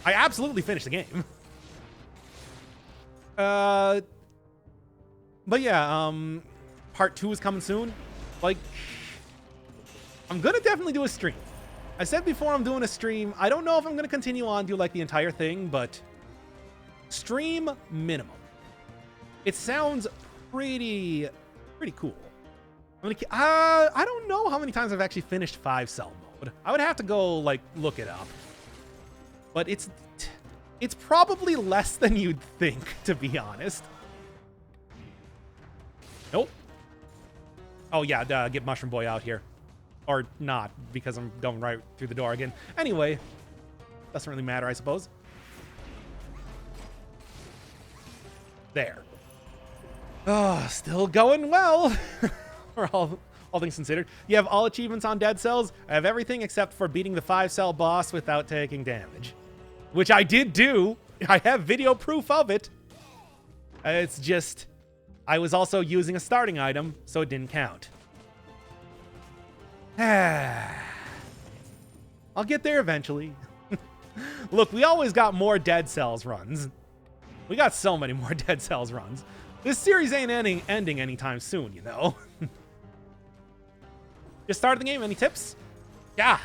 I absolutely finished the game. But yeah, part 2 is coming soon. Like, I'm gonna definitely do a stream. I said before I'm doing a stream. I don't know if I'm gonna continue on, do like the entire thing, but... Stream minimum. It sounds pretty cool. I don't know how many times I've actually finished 5-cell mode. I would have to go like look it up. But it's probably less than you'd think, to be honest. Nope. Oh yeah, get Mushroom Boy out here. Or not, because I'm going right through the door again. Anyway, doesn't really matter, I suppose. There. Oh, still going well. For all things considered. You have all achievements on Dead Cells. I have everything except for beating the 5-cell boss without taking damage. Which I did do. I have video proof of it. It's just... I was also using a starting item, so it didn't count. I'll get there eventually. Look, we always got more Dead Cells runs. We got so many more Dead Cells runs. This series ain't ending anytime soon, you know. Just started the game. Any tips? Yeah.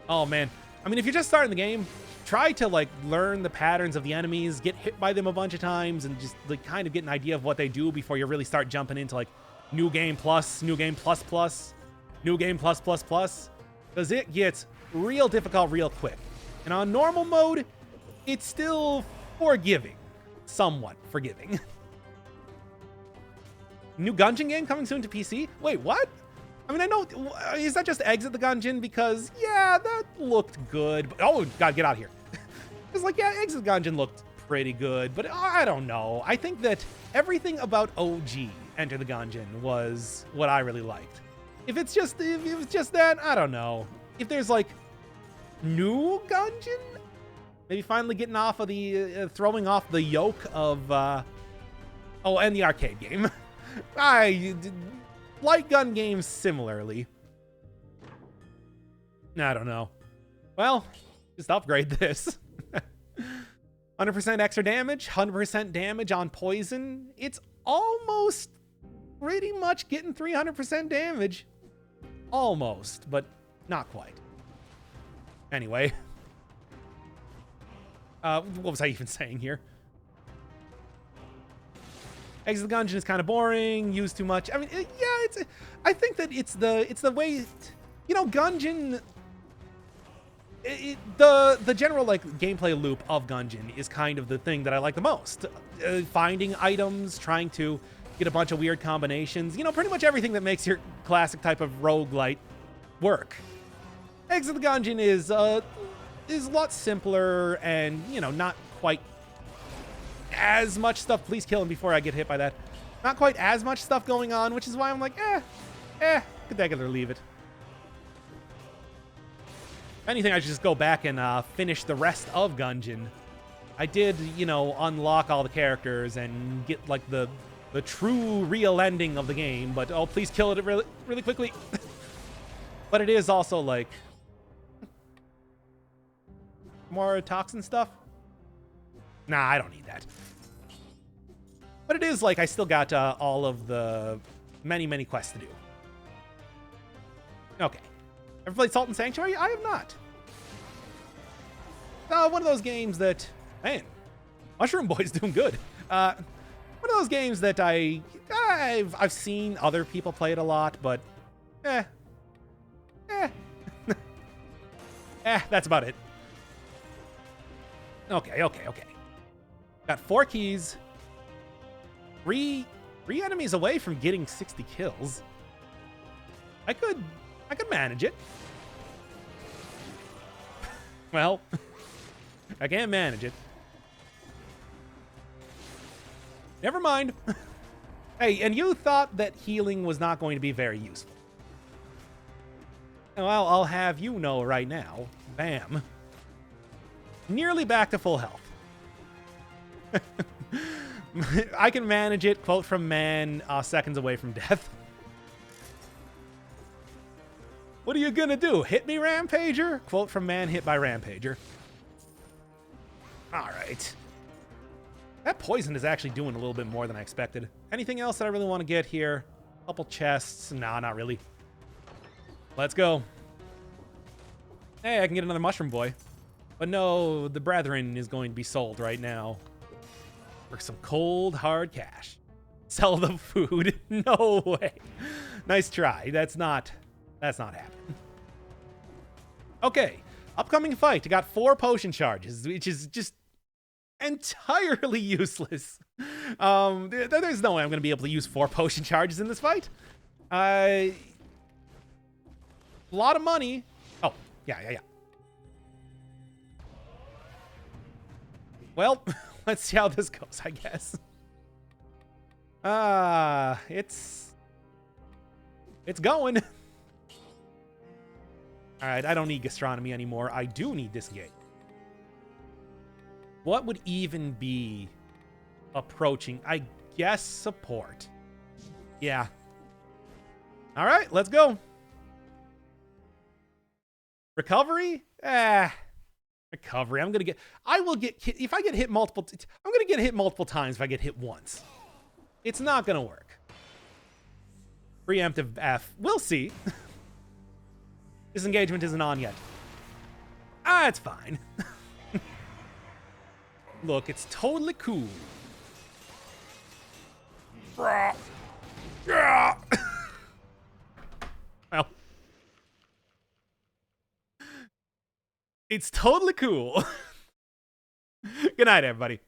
Oh, man. I mean, if you're just starting the game, try to, like, learn the patterns of the enemies, get hit by them a bunch of times, and just, like, kind of get an idea of what they do before you really start jumping into, like, New Game Plus, New Game Plus Plus, New Game Plus Plus Plus. Because it gets real difficult real quick. And on normal mode, it's still... forgiving. Somewhat forgiving. New Gungeon game coming soon to PC? Wait, what? I mean, I know... Is that just Exit the Gungeon? Because, yeah, that looked good. But, oh, God, get out of here. It's like, yeah, Exit the Gungeon looked pretty good. But I don't know. I think that everything about OG Enter the Gungeon was what I really liked. If it's just that, I don't know. if there's like new Gungeon, maybe finally getting off of the throwing off the yoke of oh, and the arcade game. I light gun games similarly. I don't know. Well, just upgrade this. 100% extra damage, 100% damage on poison. It's almost pretty much getting 300% damage. Almost, but not quite. Anyway. What was I even saying here? Exit the Gungeon is kind of boring, used too much. I mean, yeah, I think that it's the way, you know, Gungeon, the general like gameplay loop of Gungeon is kind of the thing that I like the most. Finding items, trying to get a bunch of weird combinations, you know, pretty much everything that makes your classic type of roguelite work. Exit the Gungeon is a lot simpler and, you know, not quite as much stuff. Please kill him before I get hit by that. Not quite as much stuff going on, which is why I'm like, could I or leave it. If anything, I should just go back and finish the rest of Gungeon. I did, you know, unlock all the characters and get like the true real ending of the game, but oh, please kill it really, really quickly. But it is also like more toxin stuff. Nah, I don't need that. But it is like I still got all of the many quests to do. Okay. Ever played Salt and Sanctuary? I have not. One of those games that, man, Mushroom Boy's doing good. One of those games that I've seen other people play it a lot, but that's about it. Okay. Got 4 keys. 3 enemies away from getting 60 kills. I could manage it. Well, I can't manage it. Never mind. Hey, and you thought that healing was not going to be very useful. Well, I'll have you know right now. Bam. Nearly back to full health. I can manage it. Quote from man, seconds away from death. What are you gonna do? Hit me, Rampager? Quote from man hit by Rampager. All right. That poison is actually doing a little bit more than I expected. Anything else that I really want to get here? Couple chests. Nah, not really. Let's go. Hey, I can get another Mushroom Boy. But no, the Brethren is going to be sold right now. For some cold, hard cash. Sell the food. No way. Nice try. That's not happening. Okay. Upcoming fight. I got 4 potion charges, which is just entirely useless. There's no way I'm going to be able to use 4 potion charges in this fight. A lot of money. Oh, yeah. Well, let's see how this goes, I guess. It's going. All right, I don't need gastronomy anymore. I do need disengage. What would even be approaching? I guess support. Yeah. All right, let's go. Recovery? Recovery. I will get hit. If I get hit multiple, I'm going to get hit multiple times if I get hit once. It's not going to work. Preemptive F. We'll see. Disengagement isn't on yet. It's fine. Look, it's totally cool. Well. It's totally cool. Good night, everybody.